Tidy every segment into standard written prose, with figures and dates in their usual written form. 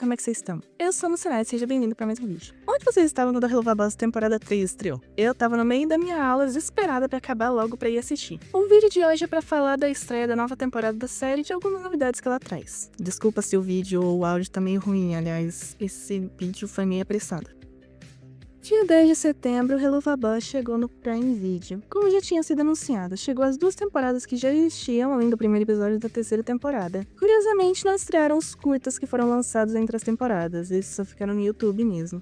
como é que vocês estão? Eu sou a Luciana e seja bem-vindo para mais um vídeo. Onde vocês estavam quando a Helluva Boss temporada 3 estreou? Eu tava no meio da minha aula desesperada pra acabar logo pra ir assistir. O vídeo de hoje é pra falar da estreia da nova temporada da série e de algumas novidades que ela traz. Desculpa se o vídeo ou o áudio tá meio ruim, aliás, esse vídeo foi meio apressado. Dia 10 de setembro, Helluva Boss chegou no Prime Video. Como já tinha sido anunciado, chegou às 2 temporadas que já existiam, além do primeiro episódio da terceira temporada. Curiosamente, não estrearam os curtas que foram lançados entre as temporadas, esses só ficaram no YouTube mesmo.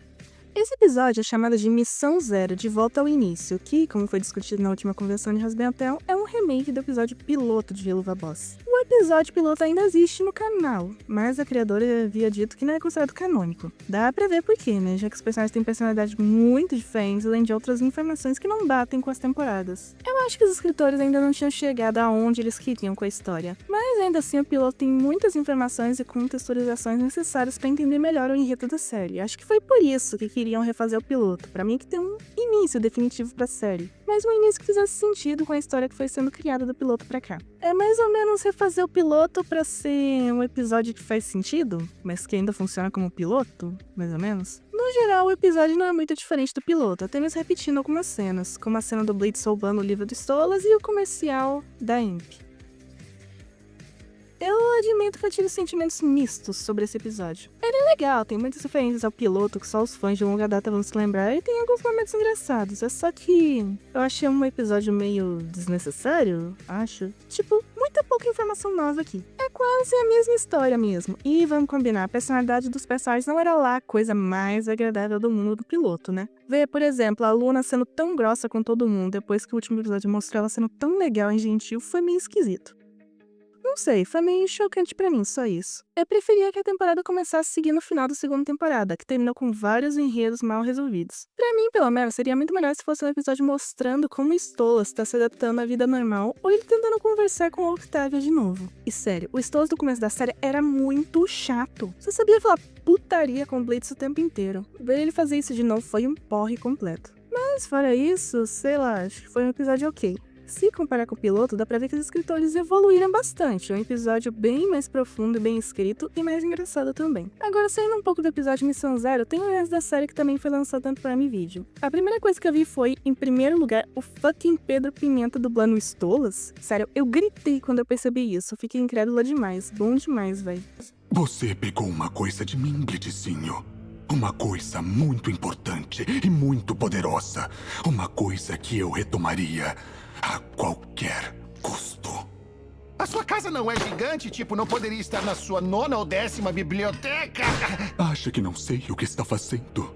Esse episódio é chamado de Missão Zero, de volta ao início, que, como foi discutido na última convenção de Hasbin é um remake do episódio piloto de Helluva Boss. O episódio piloto ainda existe no canal, mas a criadora havia dito que não é considerado canônico. Dá pra ver por quê, né, já que os personagens têm personalidades muito diferentes, além de outras informações que não batem com as temporadas. Eu acho que os escritores ainda não tinham chegado aonde eles queriam com a história, mas ainda assim o piloto tem muitas informações e contextualizações necessárias pra entender melhor o enredo da série. Acho que foi por isso que queriam refazer o piloto, pra mim que tem um início definitivo pra série, mas um início que fizesse sentido com a história que foi sendo criada do piloto pra cá. É mais ou menos refazer o piloto pra ser um episódio que faz sentido, mas que ainda funciona como piloto, mais ou menos. No geral, o episódio não é muito diferente do piloto, apenas repetindo algumas cenas, como a cena do Blade salvando o livro do Stolas e o comercial da Imp. Eu admito que eu tive sentimentos mistos sobre esse episódio. Ele é legal, tem muitas referências ao piloto que só os fãs de longa data vão se lembrar e tem alguns momentos engraçados. É só que eu achei um episódio meio desnecessário, acho. Tipo, muita pouca informação nova aqui. É quase a mesma história mesmo. E vamos combinar, a personalidade dos personagens não era lá a coisa mais agradável do mundo do piloto, né? Ver, por exemplo, a Luna sendo tão grossa com todo mundo depois que o último episódio mostrou ela sendo tão legal e gentil foi meio esquisito. Não sei, foi meio chocante pra mim, só isso. Eu preferia que a temporada começasse seguindo o final da segunda temporada, que terminou com vários enredos mal resolvidos. Pra mim, pelo menos, seria muito melhor se fosse um episódio mostrando como Stolas está se adaptando à vida normal, ou ele tentando conversar com a Octavia de novo. E sério, o Stolas do começo da série era muito chato. Você sabia falar putaria com o Blades o tempo inteiro. Ver ele fazer isso de novo foi um porre completo. Mas fora isso, sei lá, acho que foi um episódio ok. Se comparar com o piloto, dá pra ver que os escritores evoluíram bastante. É um episódio bem mais profundo, bem escrito e mais engraçado também. Agora, saindo um pouco do episódio Missão Zero, tem o resto da série que também foi lançado tanto pra Prime Video. A primeira coisa que eu vi foi, em primeiro lugar, o fucking Pedro Pimenta dublando Stolas. Sério, eu gritei quando eu percebi isso. Eu fiquei incrédula demais. Bom demais, véi. Você pegou uma coisa de mim, Blitzinho. Uma coisa muito importante e muito poderosa. Uma coisa que eu retomaria a qualquer custo. A sua casa não é gigante? Tipo, não poderia estar na sua 9ª ou 10ª biblioteca? Acha que não sei o que está fazendo?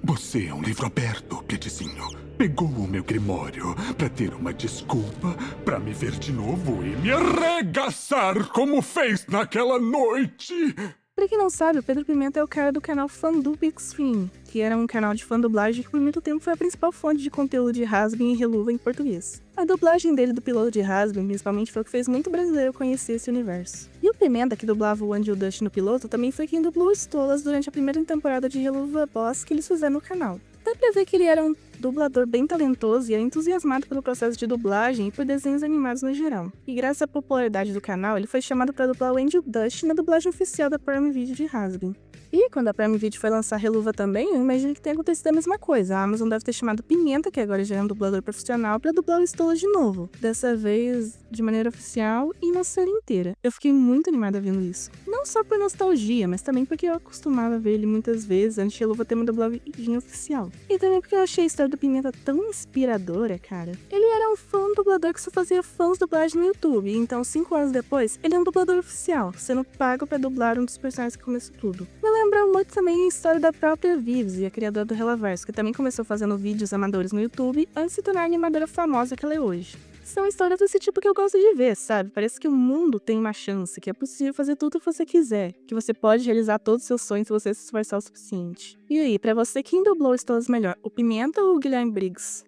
Você é um livro aberto, Blitzinho. Pegou o meu grimório pra ter uma desculpa pra me ver de novo e me arregaçar como fez naquela noite. Pra quem não sabe, o Pedro Pimenta é o cara do canal Fandub Extreme, que era um canal de fã-dublagem que por muito tempo foi a principal fonte de conteúdo de Hasbin e Helluva em português. A dublagem dele do piloto de Hasbin, principalmente, foi o que fez muito brasileiro conhecer esse universo. E o Pimenta, que dublava o Angel Dust no piloto, também foi quem dublou Stolas durante a primeira temporada de Helluva Boss que eles fizeram no canal. Dá pra ver que ele era um dublador bem talentoso e é entusiasmado pelo processo de dublagem e por desenhos animados no geral. E graças à popularidade do canal, ele foi chamado para dublar o Angel Dust na dublagem oficial da Prime Video de Hasbin. E quando a Prime Video foi lançar Helluva também, eu imagino que tenha acontecido a mesma coisa. A Amazon deve ter chamado Pimenta, que agora já é um dublador profissional, para dublar o Stolas de novo. Dessa vez de maneira oficial e na série inteira. Eu fiquei muito animada vendo isso. Não só por nostalgia, mas também porque eu acostumava ver ele muitas vezes antes de Helluva ter uma dublagem oficial. E também porque eu achei a história do Pimenta tão inspiradora, cara. Ele era um fã dublador que só fazia fãs dublagem no YouTube, então 5 anos depois, ele é um dublador oficial, sendo pago pra dublar um dos personagens que começou tudo. Me lembra muito também a história da própria Vivzi, a criadora do Relaverso, que também começou fazendo vídeos amadores no YouTube antes de se tornar a animadora famosa que ela é hoje. São histórias desse tipo que eu gosto de ver, sabe? Parece que o mundo tem uma chance, que é possível fazer tudo o que você quiser, que você pode realizar todos os seus sonhos se você se esforçar o suficiente. E aí, pra você, quem dublou Stolas melhor, o Pimenta ou o Guilherme Briggs?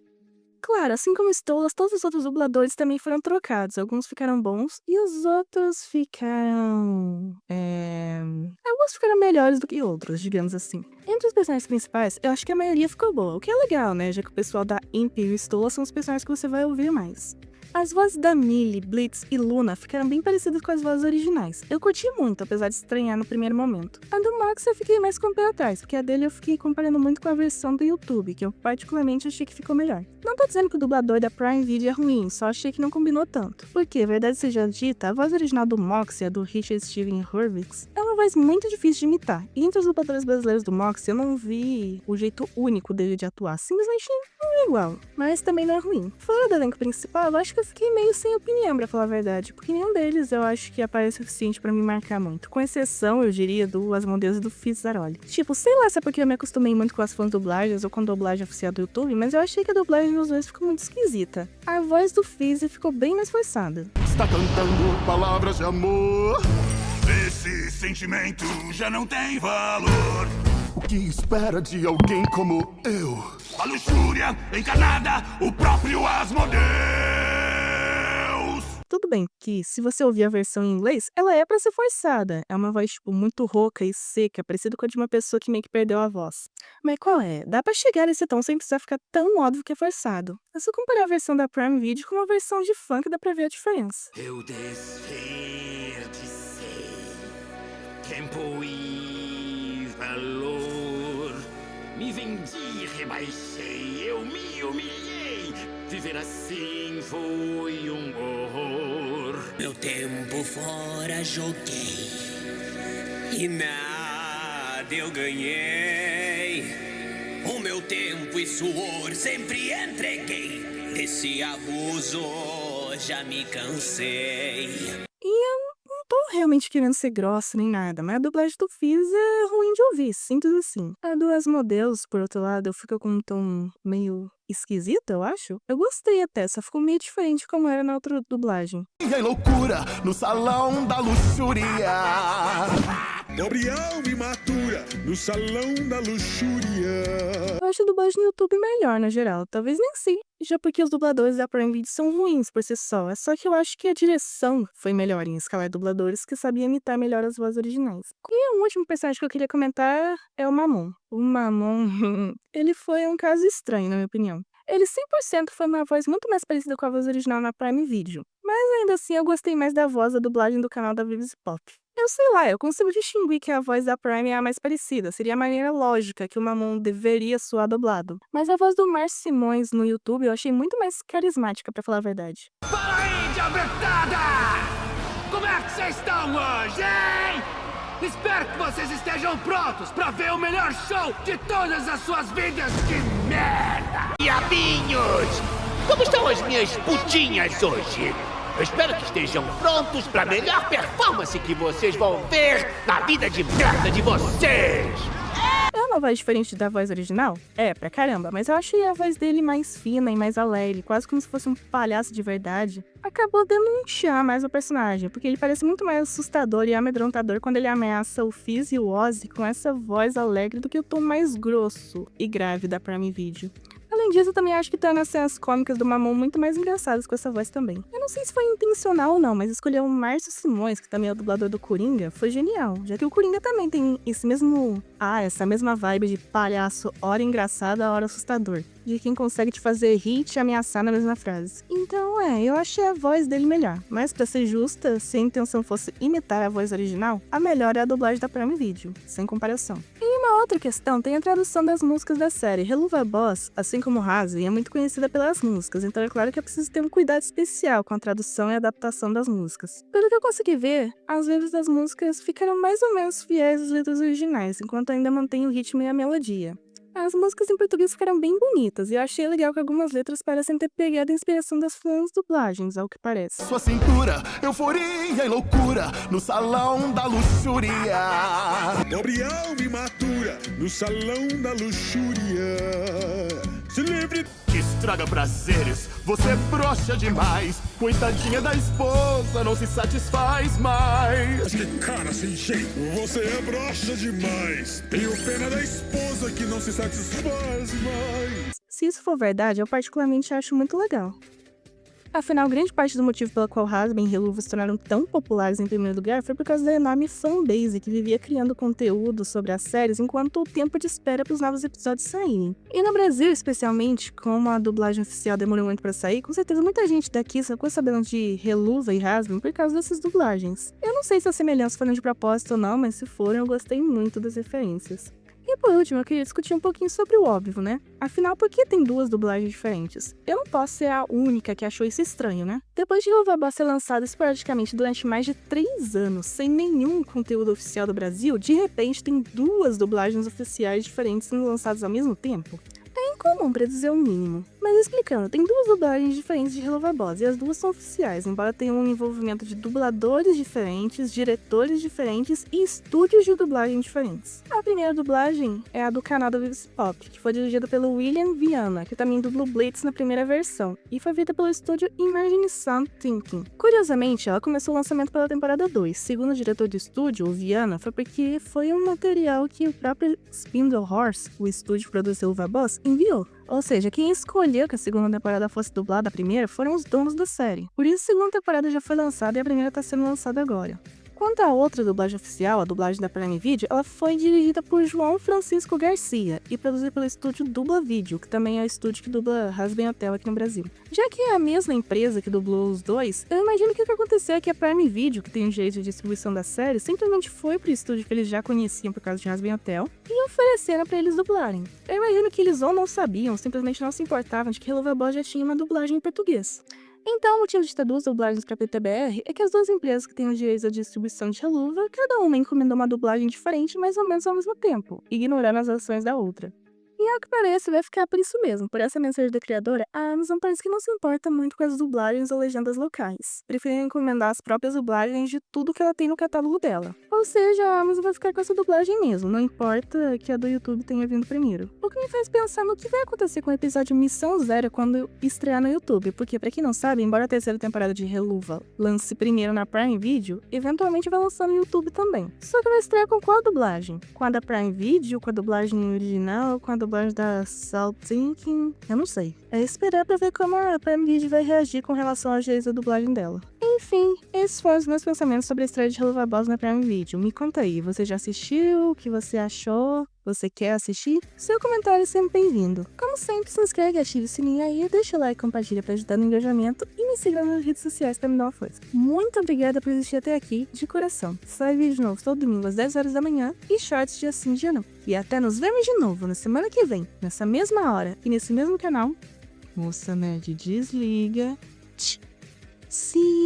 Claro, assim como Stolas, todos os outros dubladores também foram trocados. Alguns ficaram bons e os outros ficaram... Alguns ficaram melhores do que outros, digamos assim. Entre os personagens principais, eu acho que a maioria ficou boa, o que é legal, né? Já que o pessoal da Imp e o Stolas são os personagens que você vai ouvir mais. As vozes da Millie, Blitz e Luna ficaram bem parecidas com as vozes originais. Eu curti muito, apesar de estranhar no primeiro momento. A do Max eu fiquei mais com o pé atrás, porque a dele eu fiquei comparando muito com a versão do YouTube, que eu particularmente achei que ficou melhor. Não tô dizendo que o dublador da Prime Video é ruim, só achei que não combinou tanto. Porque, verdade seja dita, a voz original do Moxie, a do Richard Steven Hurwitz, é uma voz muito difícil de imitar. E entre os dubladores brasileiros do Moxie, eu não vi o jeito único dele de atuar, simplesmente não é igual. Mas também não é ruim. Fora do elenco principal, eu acho que eu fiquei meio sem opinião, pra falar a verdade, porque nenhum deles eu acho que aparece o suficiente pra me marcar muito. Com exceção, eu diria, do Asmodeus e do Fizzaroli. Tipo, sei lá se é porque eu me acostumei muito com as fãs dublagens ou com a dublagem oficial do YouTube, mas eu achei que a dublagem dos dois ficou muito esquisita. A voz do Fizz ficou bem mais forçada. Está cantando palavras de amor. Esse sentimento já não tem valor. O que espera de alguém como eu? A luxúria encarnada, o próprio Asmodeus. Tudo bem que, se você ouvir a versão em inglês, ela é pra ser forçada. É uma voz, tipo, muito rouca e seca, parecida com a de uma pessoa que meio que perdeu a voz. Mas qual é? Dá pra chegar nesse tom sem precisar ficar tão óbvio que é forçado. É só comparar a versão da Prime Video com uma versão de funk, dá pra ver a diferença. Eu desperdicei tempo e valor. Me vendi, rebaixei, eu me humilhei. Viver assim foi um horror. Meu tempo fora joguei e nada eu ganhei. O meu tempo e suor sempre entreguei. Esse abuso já me cansei. Tô realmente querendo ser grossa nem nada, mas a dublagem do Fizz é ruim de ouvir, simples assim. A do Asmodeus, por outro lado, fica com um tom meio esquisito, eu acho. Eu gostei até, só ficou meio diferente como era na outra dublagem. E a loucura no salão da luxúria. Nobre alma imatura no salão da luxúria. Eu acho a dublagem no YouTube melhor, na geral. Talvez nem seja porque os dubladores da Prime Video são ruins por si só. É só que eu acho que a direção foi melhor em escalar dubladores que sabiam imitar melhor as vozes originais. E o último personagem que eu queria comentar é o Mamon. O Mamon, ele foi um caso estranho, na minha opinião. Ele 100% foi uma voz muito mais parecida com a voz original na Prime Video. Mas ainda assim eu gostei mais da voz da dublagem do canal da Vivis Pop. Eu sei lá, eu consigo distinguir que a voz da Prime é a mais parecida. Seria a maneira lógica que o Mamon deveria soar dublado. Mas a voz do Márcio Simões no YouTube eu achei muito mais carismática, pra falar a verdade. Fala aí, diabretada! Como é que vocês estão hoje, hein? Espero que vocês estejam prontos pra ver o melhor show de todas as suas vidas de merda! Diabinhos! Como estão as minhas putinhas hoje? Eu espero que estejam prontos pra melhor performance que vocês vão ver na vida de merda de vocês! É uma voz diferente da voz original? É, pra caramba, mas eu achei a voz dele mais fina e mais alegre, quase como se fosse um palhaço de verdade. Acabou dando um charme mais ao personagem, porque ele parece muito mais assustador e amedrontador quando ele ameaça o Fizz e o Ozzy com essa voz alegre do que o tom mais grosso e grave da Prime Video. Além disso, eu também acho que torna as cenas cômicas do Mamon muito mais engraçadas com essa voz também. Eu não sei se foi intencional ou não, mas escolher o Márcio Simões, que também é o dublador do Coringa, foi genial, já que o Coringa também tem essa mesma vibe de palhaço, hora engraçado, hora assustador, de quem consegue te fazer rir e te ameaçar na mesma frase. Então, eu achei a voz dele melhor, mas pra ser justa, se a intenção fosse imitar a voz original, a melhor é a dublagem da Prime Video, sem comparação. E uma outra questão tem a tradução das músicas da série. Helluva Boss, assim como Hazy, é muito conhecida pelas músicas, então é claro que é preciso ter um cuidado especial com a tradução e a adaptação das músicas. Pelo que eu consegui ver, as letras das músicas ficaram mais ou menos fiéis às letras originais, enquanto ainda mantém o ritmo e a melodia. As músicas em português ficaram bem bonitas, e eu achei legal que algumas letras parecem ter pegado a inspiração das fãs dublagens, ao que parece. Sua cintura, euforia e loucura no salão da luxúria. Nobre alma imatura no salão da luxúria. Se livre. Que estraga prazeres, você broxa demais. Coitadinha da esposa, não se satisfaz mais. Mas que cara sem jeito, você é broxa demais. Tenho pena da esposa que não se satisfaz mais. Se isso for verdade, eu particularmente acho muito legal. Afinal, grande parte do motivo pela qual Hazbin e Reluva se tornaram tão populares em primeiro lugar foi por causa da enorme fanbase que vivia criando conteúdo sobre as séries enquanto o tempo de espera para os novos episódios saírem. E no Brasil, especialmente, como a dublagem oficial demorou muito para sair, com certeza muita gente daqui ficou sabendo de Reluva e Hazbin por causa dessas dublagens. Eu não sei se as semelhanças foram de propósito ou não, mas se foram, eu gostei muito das referências. E por último, eu queria discutir um pouquinho sobre o óbvio, né? Afinal, por que tem duas dublagens diferentes? Eu não posso ser a única que achou isso estranho, né? Depois de Helluva Boss ser lançado esporadicamente durante mais de 3 anos, sem nenhum conteúdo oficial do Brasil, de repente tem duas dublagens oficiais diferentes sendo lançadas ao mesmo tempo? É incomum, pra dizer o mínimo. Mas explicando, tem duas dublagens diferentes de Helluva Boss, e as duas são oficiais, embora tenham um envolvimento de dubladores diferentes, diretores diferentes e estúdios de dublagem diferentes. A primeira dublagem é a do canal da Vivis Pop, que foi dirigida pelo William Viana, que também dublou Blitz na primeira versão, e foi feita pelo estúdio Imagine Sound Thinking. Curiosamente, ela começou o lançamento pela temporada 2. Segundo o diretor do estúdio, o Viana, foi porque foi um material que o próprio Spindle Horse, o estúdio que produz Helluva Boss, enviou. Ou seja, quem escolheu que a segunda temporada fosse dublada a primeira foram os donos da série. Por isso a segunda temporada já foi lançada e a primeira está sendo lançada agora. Quanto à outra dublagem oficial, a dublagem da Prime Video, ela foi dirigida por João Francisco Garcia e produzida pelo estúdio Dubla Video, que também é o estúdio que dubla Hazbin Hotel aqui no Brasil. Já que é a mesma empresa que dublou os dois, eu imagino que o que aconteceu é que a Prime Video, que tem o direito de distribuição da série, simplesmente foi pro estúdio que eles já conheciam por causa de Hazbin Hotel e ofereceram pra eles dublarem. Eu imagino que eles ou não sabiam, ou simplesmente não se importavam de que Helluva Boss já tinha uma dublagem em português. Então, o motivo de ter duas dublagens para PTBR é que as duas empresas que têm os direitos da distribuição de Helluva, cada uma encomendou uma dublagem diferente, mais ou menos ao mesmo tempo, ignorando as ações da outra. E ao que parece, vai ficar por isso mesmo. Por essa mensagem da criadora, a Amazon parece que não se importa muito com as dublagens ou legendas locais, preferindo encomendar as próprias dublagens de tudo que ela tem no catálogo dela. Ou seja, a Amazon vai ficar com essa dublagem mesmo, não importa que a do YouTube tenha vindo primeiro. O que me faz pensar no que vai acontecer com o episódio Missão Zero quando estrear no YouTube, porque pra quem não sabe, embora a terceira temporada de Helluva lance primeiro na Prime Video, eventualmente vai lançar no YouTube também. Só que vai estrear com qual dublagem? Com a da Prime Video, com a dublagem original, com a dublagem da Sound Thinking? Eu não sei. É esperar pra ver como a Prime Video vai reagir com relação aos direitos da dublagem dela. Enfim, esses foram os meus pensamentos sobre a estreia de Helluva Boss na Prime Video. Me conta aí, você já assistiu? O que você achou? Você quer assistir? Seu comentário é sempre bem-vindo. Como sempre, se inscreve, ative o sininho aí, deixa o like e compartilha para ajudar no engajamento e me siga nas redes sociais para me dar uma força. Muito obrigada por assistir até aqui, de coração. Sai vídeo novo todo domingo às 10 horas da manhã e shorts dia sim, dia não. E até nos vemos de novo na semana que vem, nessa mesma hora e nesse mesmo canal. Moça Nerd desliga. Sim.